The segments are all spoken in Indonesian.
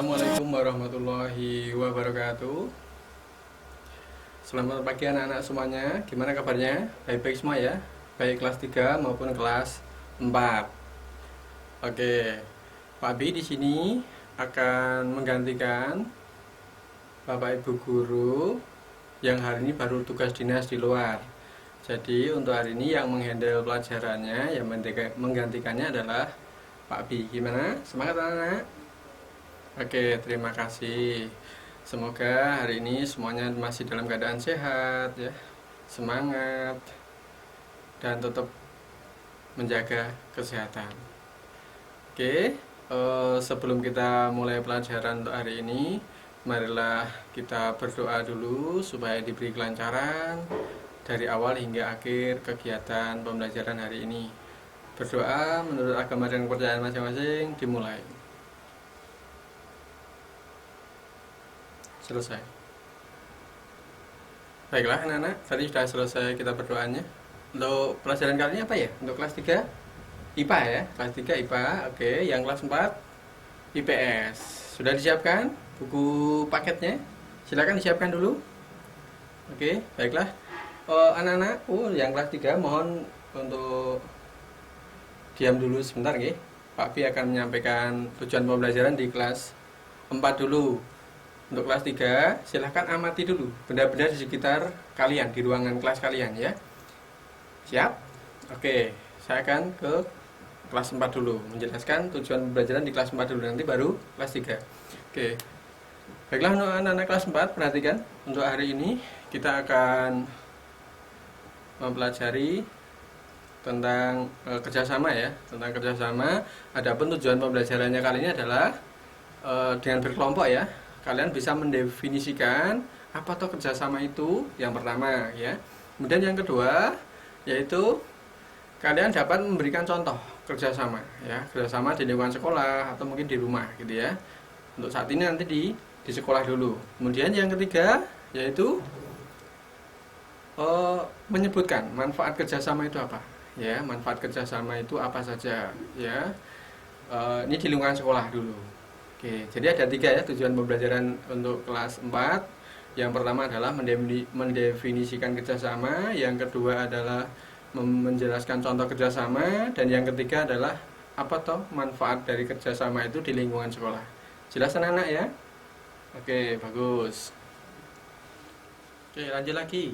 Assalamualaikum warahmatullahi wabarakatuh. Selamat pagi anak-anak semuanya. Gimana kabarnya? Baik-baik semua ya? Baik kelas 3 maupun kelas 4. Oke. Pak Bi di sini akan menggantikan Bapak Ibu guru yang hari ini baru tugas dinas di luar. Jadi untuk hari ini yang menghandle pelajarannya, yang menggantikannya adalah Pak Bi. Gimana? Semangat anak-anak? Oke, terima kasih. Semoga hari ini semuanya masih dalam keadaan sehat ya, semangat dan tetap menjaga kesehatan. Oke, sebelum kita mulai pelajaran untuk hari ini, marilah kita berdoa dulu supaya diberi kelancaran dari awal hingga akhir kegiatan pembelajaran hari ini. Berdoa menurut agama dan kepercayaan masing-masing dimulai. Selesai. Baiklah anak-anak, tadi sudah selesai kita berdoanya. Untuk pelajaran kali ini apa ya? Untuk kelas 3 IPA ya, kelas 3 IPA. Oke, yang kelas 4 IPS. Sudah disiapkan buku paketnya? Silakan disiapkan dulu. Oke, baiklah. Anak-anak, yang kelas 3 mohon untuk diam dulu sebentar nggih. Pak Bi akan menyampaikan tujuan pembelajaran di kelas 4 dulu. Untuk kelas 3, silahkan amati dulu benda-benda di sekitar kalian, di ruangan kelas kalian ya. Siap? Oke, saya akan ke kelas 4 dulu, menjelaskan tujuan pembelajaran di kelas 4 dulu, nanti baru kelas 3. Oke, baiklah untuk anak-anak kelas 4, perhatikan. Untuk hari ini, kita akan mempelajari tentang kerjasama ya, tentang kerjasama. Adapun tujuan pembelajarannya kali ini adalah dengan berkelompok ya. Kalian bisa mendefinisikan apa toh kerjasama itu, yang pertama ya. Kemudian yang kedua yaitu kalian dapat memberikan contoh kerjasama ya, kerjasama di lingkungan sekolah atau mungkin di rumah gitu ya. Untuk saat ini nanti di sekolah dulu. Kemudian yang ketiga yaitu menyebutkan manfaat kerjasama itu apa ya, manfaat kerjasama itu apa saja ya. Ini di lingkungan sekolah dulu. Oke, jadi ada 3 ya tujuan pembelajaran untuk kelas 4. Yang pertama adalah mendefinisikan kerjasama, yang kedua adalah menjelaskan contoh kerjasama, dan yang ketiga adalah apa toh manfaat dari kerjasama itu di lingkungan sekolah. Jelas anak-anak ya? Oke, bagus. Oke, lanjut lagi.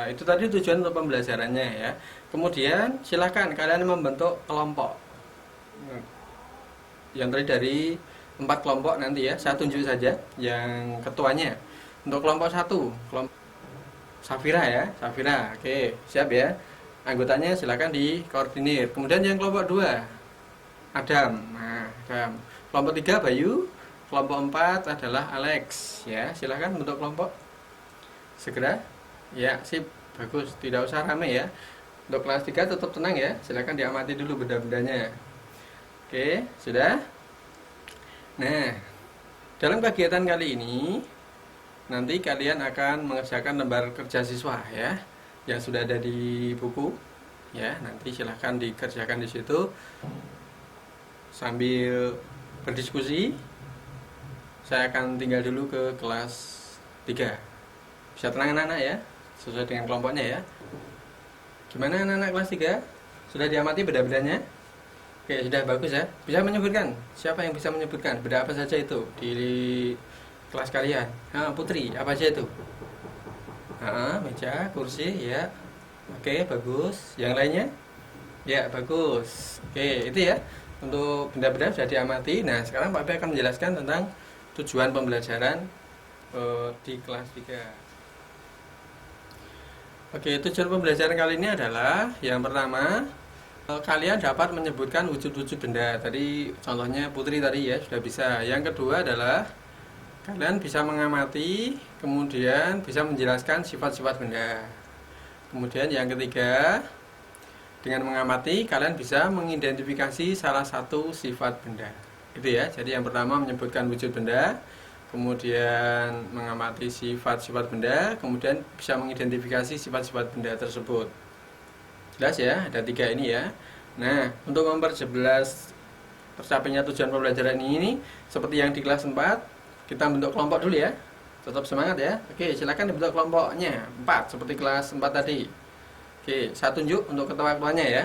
Itu tadi tujuan untuk pembelajarannya ya. Kemudian silakan kalian membentuk kelompok. Yang tadi dari 4 kelompok nanti ya, saya tunjuk saja yang ketuanya. Untuk kelompok 1, kelompok Safira ya, Safira. Oke, siap ya. Anggotanya silakan dikoordinir. Kemudian yang kelompok 2, Adam. Nah, Adam. Kelompok 3 Bayu, kelompok 4 adalah Alex ya. Silakan bentuk kelompok. Segera. Ya, sip. Bagus, tidak usah ramai ya. Untuk kelas 3 tetap tenang ya. Silakan diamati dulu benda-bendanya. Oke, sudah? Nah, dalam kegiatan kali ini nanti kalian akan mengerjakan lembar kerja siswa ya, yang sudah ada di buku ya. Nanti silahkan dikerjakan di situ sambil berdiskusi. Saya akan tinggal dulu ke kelas 3. Bisa tenang anak-anak ya, sesuai dengan kelompoknya ya. Gimana anak-anak kelas 3? Sudah diamati benda-bendanya? Oke, sudah bagus ya. Bisa menyebutkan? Siapa yang bisa menyebutkan benda apa saja itu di kelas kalian? Putri, apa saja itu? Meja, kursi, ya. Oke, bagus. Yang lainnya? Ya, bagus. Oke, itu ya. Untuk benda-benda sudah diamati. Nah, sekarang Pak B akan menjelaskan tentang tujuan pembelajaran di kelas 3. Oke, tujuan pembelajaran kali ini adalah yang pertama, kalian dapat menyebutkan wujud-wujud benda. Tadi contohnya Putri tadi ya sudah bisa. Yang kedua adalah kalian bisa mengamati, kemudian bisa menjelaskan sifat-sifat benda. Kemudian yang ketiga, dengan mengamati kalian bisa mengidentifikasi salah satu sifat benda. Itu ya. Jadi yang pertama menyebutkan wujud benda, kemudian mengamati sifat-sifat benda, kemudian bisa mengidentifikasi sifat-sifat benda tersebut. Jelas ya, ada 3 ini ya. Nah, untuk memperjelas tercapainya tujuan pembelajaran ini seperti yang di kelas 4, kita bentuk kelompok dulu ya. Tetap semangat ya. Oke, silakan dibentuk kelompoknya 4 seperti kelas 4 tadi. Oke, saya tunjuk untuk ketua-ketuanya ya.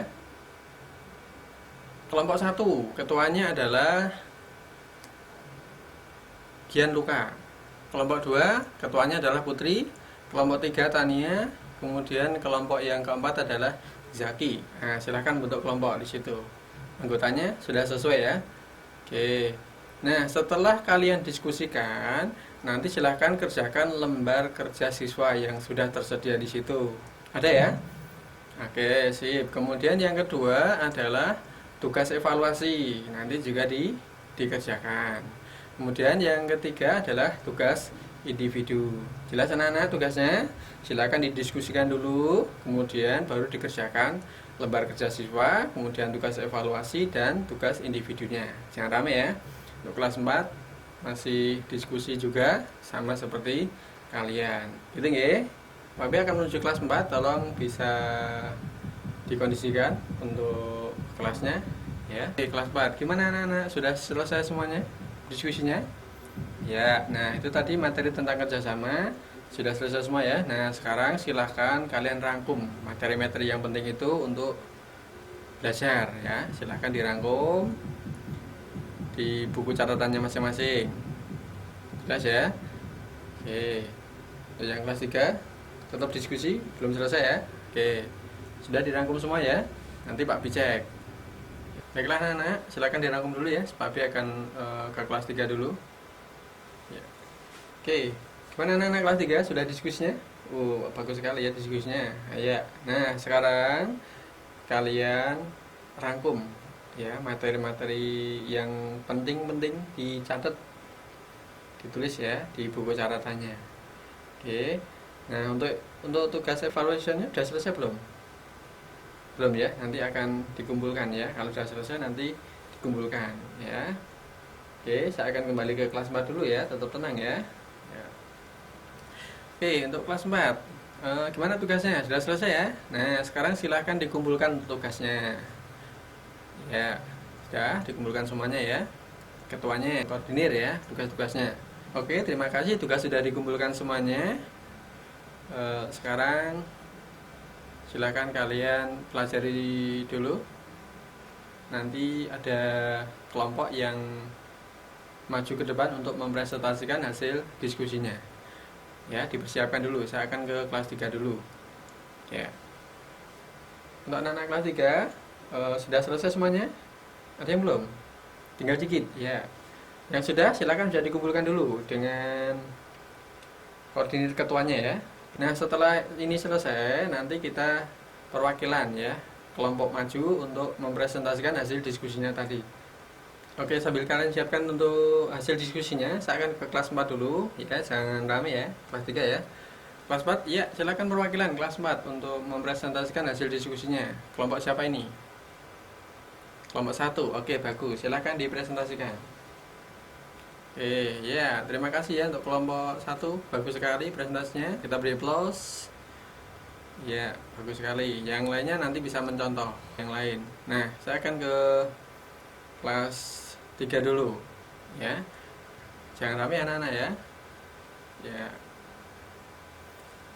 Kelompok 1, ketuanya adalah Gianluca. Kelompok 2, ketuanya adalah Putri. Kelompok 3, Tania. Kemudian kelompok yang keempat adalah Zaki. Nah, silahkan bentuk kelompok di situ. Anggotanya sudah sesuai ya. Oke. Nah, setelah kalian diskusikan, nanti silahkan kerjakan lembar kerja siswa yang sudah tersedia di situ. Ada ya? Oke, sip. Kemudian yang kedua adalah tugas evaluasi. Nanti juga dikerjakan. Kemudian yang ketiga adalah tugas individu. Jelas anak-anak tugasnya? Silakan didiskusikan dulu, kemudian baru dikerjakan lembar kerja siswa, kemudian tugas evaluasi dan tugas individunya. Jangan rame ya. Untuk kelas 4 masih diskusi juga sama seperti kalian. Gitu nggih? Pak B akan menuju kelas 4, tolong bisa dikondisikan untuk kelasnya ya. Oke, kelas 4. Gimana anak-anak? Sudah selesai semuanya diskusinya? Ya, nah itu tadi materi tentang kerjasama sudah selesai semua ya. Nah sekarang silahkan kalian rangkum materi-materi yang penting itu untuk belajar ya. Silahkan dirangkum di buku catatannya masing-masing. Jelas ya? Oke. Untuk yang kelas 3 tetap diskusi, belum selesai ya. Oke. Sudah dirangkum semua ya. Nanti Pak B cek. Baiklah anak-anak, silahkan dirangkum dulu ya. Pak B akan ke kelas 3 dulu. Ya. Oke, gimana anak-anak kelas 3? Sudah diskusinya? Bagus sekali ya diskusinya. Ya. Nah, sekarang kalian rangkum ya materi-materi yang penting-penting dicatat, ditulis ya di buku catatannya. Oke. Nah, untuk tugas evaluationnya sudah selesai belum? Belum ya, nanti akan dikumpulkan ya. Kalau sudah selesai nanti dikumpulkan ya. Oke, saya akan kembali ke kelas 4 dulu ya, tetap tenang ya. Oke, untuk kelas 4 gimana tugasnya? Sudah selesai ya? Nah, sekarang silahkan dikumpulkan tugasnya. Ya, sudah dikumpulkan semuanya ya. Ketuanya koordinir ya tugas-tugasnya. Oke, terima kasih, tugas sudah dikumpulkan semuanya. Sekarang silakan kalian pelajari dulu. Nanti ada kelompok yang maju ke depan untuk mempresentasikan hasil diskusinya. Ya, dipersiapkan dulu. Saya akan ke kelas 3 dulu. Ya. Untuk anak-anak kelas 3 sudah selesai semuanya? Ada yang belum? Tinggal dikit ya. Yang sudah silakan sudah dikumpulkan dulu dengan koordinir ketuanya ya. Nah, setelah ini selesai, nanti kita perwakilan ya, kelompok maju untuk mempresentasikan hasil diskusinya tadi. Oke, sambil kalian siapkan untuk hasil diskusinya, saya akan ke kelas 4 dulu. Ya, jangan rame ya, kelas 3 ya. Kelas 4, ya, silakan perwakilan kelas 4 untuk mempresentasikan hasil diskusinya. Kelompok siapa ini? Kelompok 1, oke, bagus. Silakan dipresentasikan. Oke, ya, terima kasih ya untuk kelompok 1, bagus sekali presentasinya. Kita beri applause. Ya, bagus sekali. Yang lainnya nanti bisa mencontoh yang lain. Nah, saya akan ke kelas 3 dulu. Ya. Jangan rame anak-anak ya. Ya.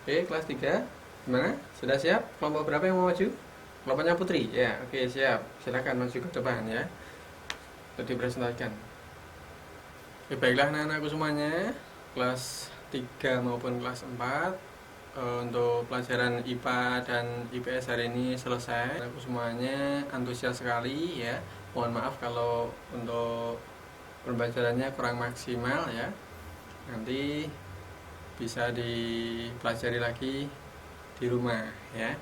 Oke, kelas 3. Gimana? Sudah siap? Kelompok berapa yang mau maju? Kelompoknya Putri. Ya, oke, siap. Silakan maju ke depan ya. Untuk dipresentasikan. Oke, baiklah anak-anakku semuanya, kelas 3 maupun kelas 4 untuk pelajaran IPA dan IPS hari ini selesai. Aku semuanya antusias sekali ya. Mohon maaf kalau untuk pembelajarannya kurang maksimal ya. Nanti bisa dipelajari lagi di rumah ya.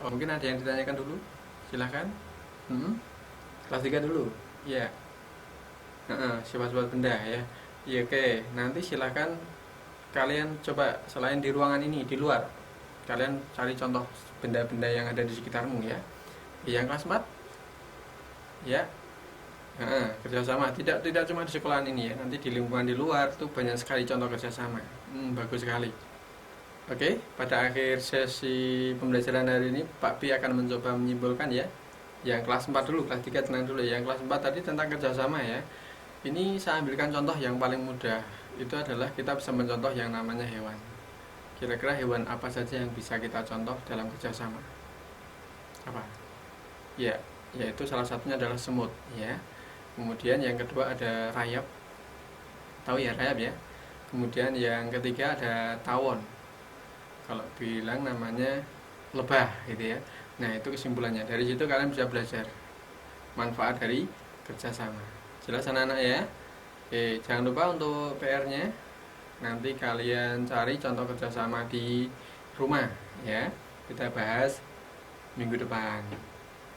Mungkin ada yang ditanyakan dulu? Silahkan. Kelas 3 dulu. Ya. Sifat-sifat benda ya. Ya, oke. Nanti silahkan kalian coba selain di ruangan ini, di luar, kalian cari contoh benda-benda yang ada di sekitarmu ya. Yang kelas 4 ya. Kerjasama tidak cuma di sekolahan ini ya, nanti di lingkungan di luar tuh banyak sekali contoh kerjasama. Bagus sekali. Oke, pada akhir sesi pembelajaran hari ini Pak B akan mencoba menyimpulkan ya Yang kelas 4 dulu, kelas 3 tenang dulu. Yang kelas 4 tadi tentang kerjasama ya. Ini saya ambilkan contoh yang paling mudah. Itu adalah kita bisa mencontoh yang namanya hewan. Kira-kira hewan apa saja yang bisa kita contoh dalam kerjasama? Apa? Ya, yaitu salah satunya adalah semut ya. Kemudian yang kedua ada rayap. Tahu ya rayap ya? Kemudian yang ketiga ada tawon. Kalau bilang namanya lebah gitu ya. Nah, itu kesimpulannya. Dari situ kalian bisa belajar manfaat dari kerjasama. Jelas anak-anak ya? Oke, jangan lupa untuk PR-nya. Nanti kalian cari contoh kerjasama di rumah ya. Kita bahas minggu depan.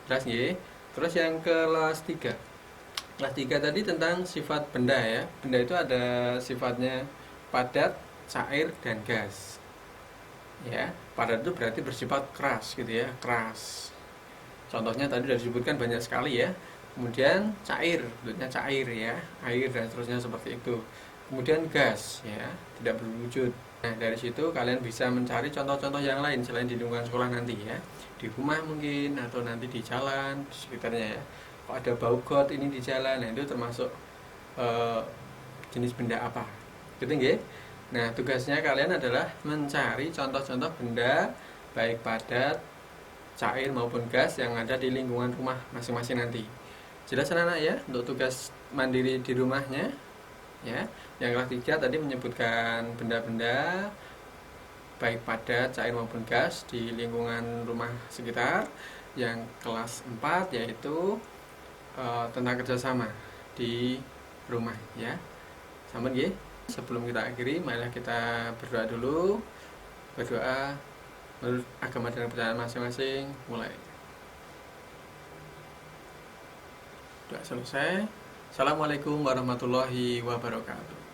Jelas nggih? Terus yang kelas 3. Kelas 3 tadi tentang sifat benda ya. Benda itu ada sifatnya padat, cair, dan gas. Ya, padat itu berarti bersifat keras gitu ya, keras. Contohnya tadi sudah disebutkan banyak sekali ya. Kemudian cair, bentuknya cair ya, air dan seterusnya seperti itu. Kemudian gas ya, tidak berwujud. Nah, dari situ kalian bisa mencari contoh-contoh yang lain selain di lingkungan sekolah nanti ya. Di rumah mungkin atau nanti di jalan di sekitarnya ya. Kalau ada bau got ini di jalan, nah itu termasuk jenis benda apa. Gitu nggih? Nah, tugasnya kalian adalah mencari contoh-contoh benda baik padat, cair maupun gas yang ada di lingkungan rumah masing-masing nanti. Jelas anak-anak ya untuk tugas mandiri di rumahnya ya. Yang kelas 3 tadi menyebutkan benda-benda baik padat, cair maupun gas di lingkungan rumah sekitar. Yang kelas 4 yaitu tentang kerjasama di rumah ya. Sama nggih? Sebelum kita akhiri, marilah kita berdoa dulu. Berdoa menurut agama dan kepercayaan masing-masing. Mulai. Doa selesai. Assalamualaikum warahmatullahi wabarakatuh.